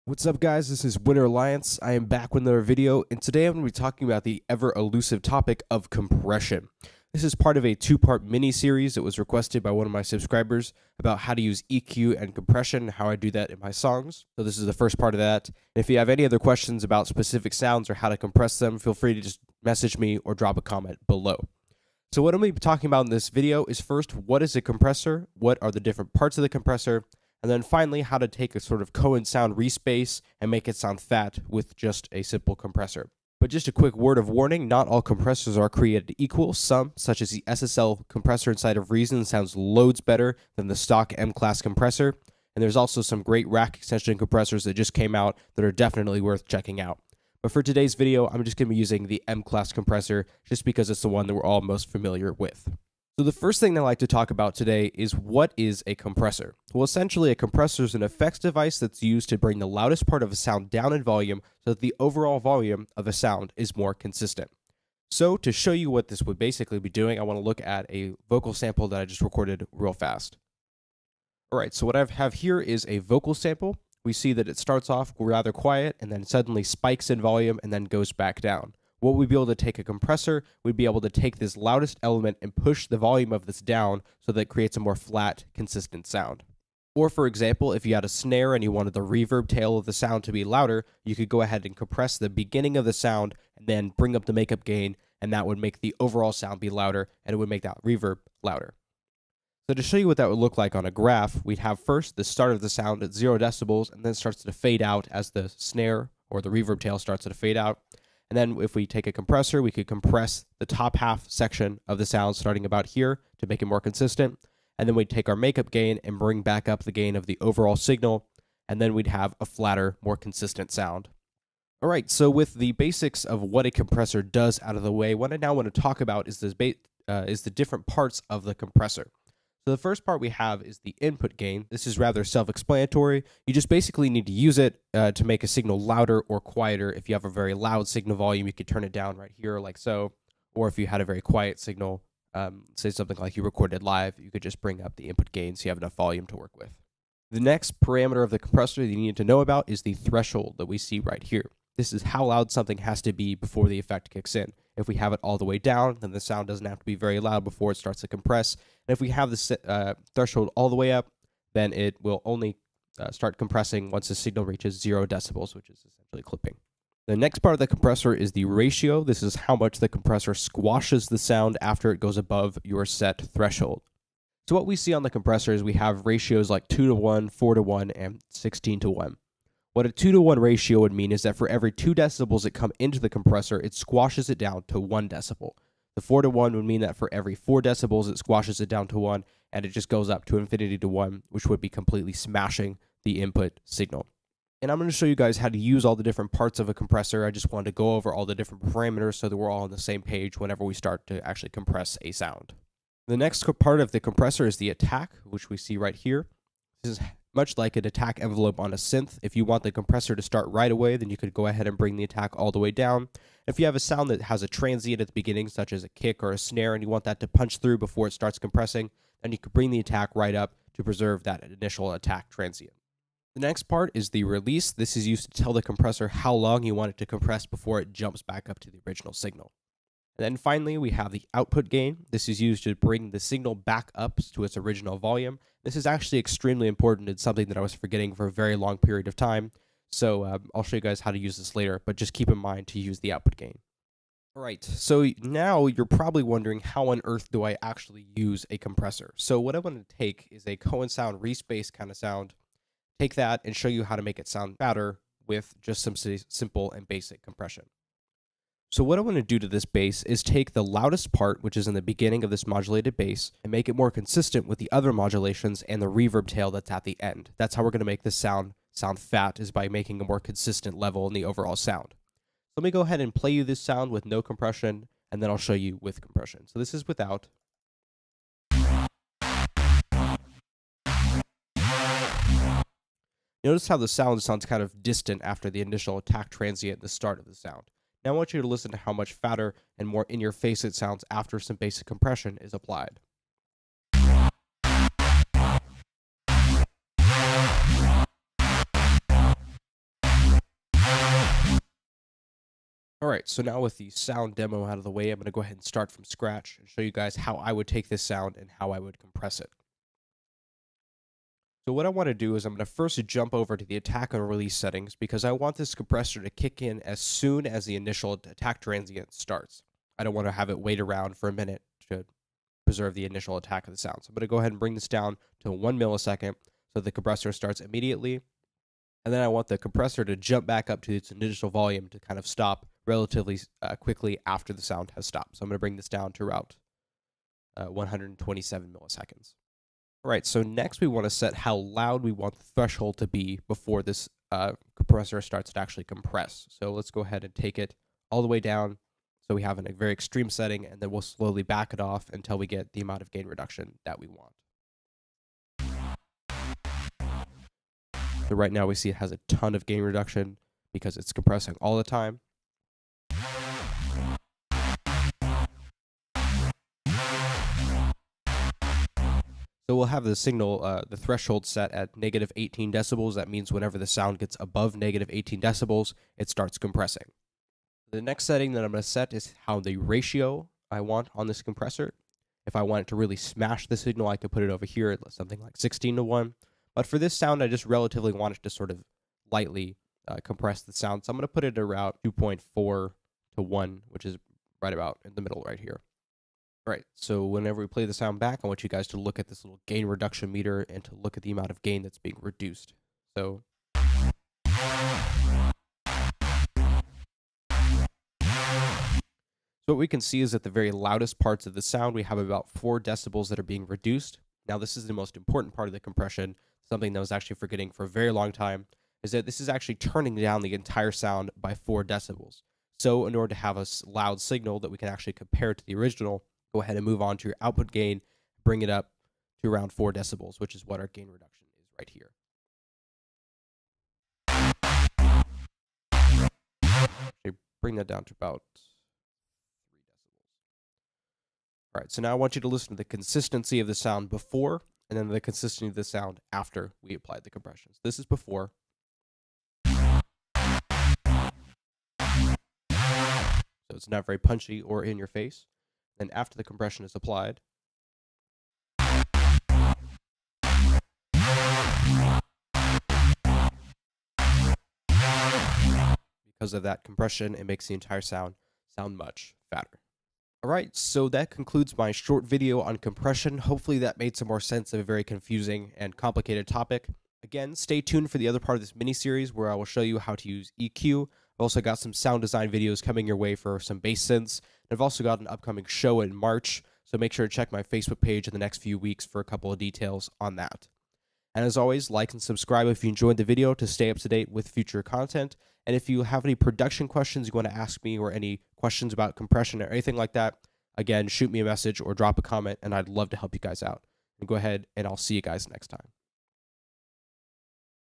What's up, guys? This is Winter Alliance. I am back with another video, and today I'm going to be talking about the ever elusive topic of compression. This is part of a two-part mini-series that was requested by one of my subscribers about how to use EQ and compression and how I do that in my songs. So this is the first part of that. And if you have any other questions about specific sounds or how to compress them, feel free to just message me or drop a comment below. So what I'm going to be talking about in this video is first, what is a compressor? What are the different parts of the compressor? And then finally, how to take a sort of Cohen sound respace and make it sound fat with just a simple compressor. But just a quick word of warning, not all compressors are created equal. Some, such as the SSL compressor inside of Reason, sounds loads better than the stock M-class compressor. And there's also some great rack extension compressors that just came out that are definitely worth checking out. But for today's video, I'm just going to be using the M-class compressor just because it's the one that we're all most familiar with. So the first thing I'd like to talk about today is what is a compressor? Well, essentially a compressor is an effects device that's used to bring the loudest part of a sound down in volume so that the overall volume of a sound is more consistent. So to show you what this would basically be doing, I want to look at a vocal sample that I just recorded real fast. All right, so what I have here is a vocal sample. We see that it starts off rather quiet and then suddenly spikes in volume and then goes back down. What we'd be able to take a compressor, we'd be able to take this loudest element and push the volume of this down so that it creates a more flat, consistent sound. Or for example, if you had a snare and you wanted the reverb tail of the sound to be louder, you could go ahead and compress the beginning of the sound and then bring up the makeup gain, and that would make the overall sound be louder and it would make that reverb louder. So to show you what that would look like on a graph, we'd have first the start of the sound at 0 decibels and then starts to fade out as the snare or the reverb tail starts to fade out. And then if we take a compressor, we could compress the top half section of the sound starting about here to make it more consistent. And then we'd take our makeup gain and bring back up the gain of the overall signal. And then we'd have a flatter, more consistent sound. All right, so with the basics of what a compressor does out of the way, what I now want to talk about is the different parts of the compressor. So the first part we have is the input gain. This is rather self-explanatory. You just basically need to use it to make a signal louder or quieter. If you have a very loud signal volume, you could turn it down right here like so. Or if you had a very quiet signal, say something like you recorded live, you could just bring up the input gain so you have enough volume to work with. The next parameter of the compressor that you need to know about is the threshold that we see right here. This is how loud something has to be before the effect kicks in. If we have it all the way down, then the sound doesn't have to be very loud before it starts to compress. And if we have the threshold all the way up, then it will only start compressing once the signal reaches 0 decibels, which is essentially clipping. The next part of the compressor is the ratio. This is how much the compressor squashes the sound after it goes above your set threshold. So what we see on the compressor is we have ratios like 2 to 1, 4 to 1, and 16 to 1. What a 2 to 1 ratio would mean is that for every 2 decibels that come into the compressor, it squashes it down to 1 decibel. The 4 to 1 would mean that for every 4 decibels, it squashes it down to 1, and it just goes up to infinity to 1, which would be completely smashing the input signal. And I'm going to show you guys how to use all the different parts of a compressor. I just wanted to go over all the different parameters so that we're all on the same page whenever we start to actually compress a sound. The next part of the compressor is the attack, which we see right here. This is much like an attack envelope on a synth. If you want the compressor to start right away, then you could go ahead and bring the attack all the way down. If you have a sound that has a transient at the beginning, such as a kick or a snare, and you want that to punch through before it starts compressing, then you could bring the attack right up to preserve that initial attack transient. The next part is the release. This is used to tell the compressor how long you want it to compress before it jumps back up to the original signal. And then finally, we have the output gain. This is used to bring the signal back up to its original volume. This is actually extremely important. It's something that I was forgetting for a very long period of time. So I'll show you guys how to use this later, but just keep in mind to use the output gain. All right, so now you're probably wondering how on earth do I actually use a compressor? So what I want to take is a Cohen sound respace kind of sound, take that and show you how to make it sound fatter with just some simple and basic compression. So what I want to do to this bass is take the loudest part, which is in the beginning of this modulated bass, and make it more consistent with the other modulations and the reverb tail that's at the end. That's how we're going to make this sound fat, is by making a more consistent level in the overall sound. Let me go ahead and play you this sound with no compression, and then I'll show you with compression. So this is without. Notice how the sound sounds kind of distant after the initial attack transient at the start of the sound. Now I want you to listen to how much fatter and more in your face it sounds after some basic compression is applied. Alright, so now with the sound demo out of the way, I'm going to go ahead and start from scratch and show you guys how I would take this sound and how I would compress it. So what I want to do is I'm going to first jump over to the attack and release settings because I want this compressor to kick in as soon as the initial attack transient starts. I don't want to have it wait around for a minute to preserve the initial attack of the sound. So I'm going to go ahead and bring this down to 1 millisecond so the compressor starts immediately. And then I want the compressor to jump back up to its initial volume to kind of stop relatively quickly after the sound has stopped. So I'm going to bring this down to about 127 milliseconds. All right, so next we want to set how loud we want the threshold to be before this compressor starts to actually compress. So let's go ahead and take it all the way down so we have a very extreme setting, and then we'll slowly back it off until we get the amount of gain reduction that we want. So right now we see it has a ton of gain reduction because it's compressing all the time. So we'll have the signal, the threshold set at negative 18 decibels. That means whenever the sound gets above negative 18 decibels, it starts compressing. The next setting that I'm going to set is how the ratio I want on this compressor. If I want it to really smash the signal, I could put it over here at something like 16:1. But for this sound, I just relatively want it to sort of lightly compress the sound. So I'm going to put it around 2.4:1, which is right about in the middle right here. All right, so whenever we play the sound back, I want you guys to look at this little gain reduction meter and to look at the amount of gain that's being reduced. So what we can see is at the very loudest parts of the sound, we have about 4 decibels that are being reduced. Now, this is the most important part of the compression, something that I was actually forgetting for a very long time, is that this is actually turning down the entire sound by 4 decibels. So in order to have a loud signal that we can actually compare to the original, go ahead and move on to your output gain, bring it up to around 4 decibels, which is what our gain reduction is right here. Okay, bring that down to about 3 decibels. All right, so now I want you to listen to the consistency of the sound before, and then the consistency of the sound after we applied the compression. So this is before. So it's not very punchy or in your face. Then after the compression is applied, because of that compression, it makes the entire sound much fatter. All right, so that concludes my short video on compression. Hopefully that made some more sense of a very confusing and complicated topic. Again, stay tuned for the other part of this mini-series where I will show you how to use EQ. I've also got some sound design videos coming your way for some bass synths. I've also got an upcoming show in March, so make sure to check my Facebook page in the next few weeks for a couple of details on that. And as always, like and subscribe if you enjoyed the video to stay up to date with future content. And if you have any production questions you want to ask me or any questions about compression or anything like that, again, shoot me a message or drop a comment, and I'd love to help you guys out. And go ahead, and I'll see you guys next time.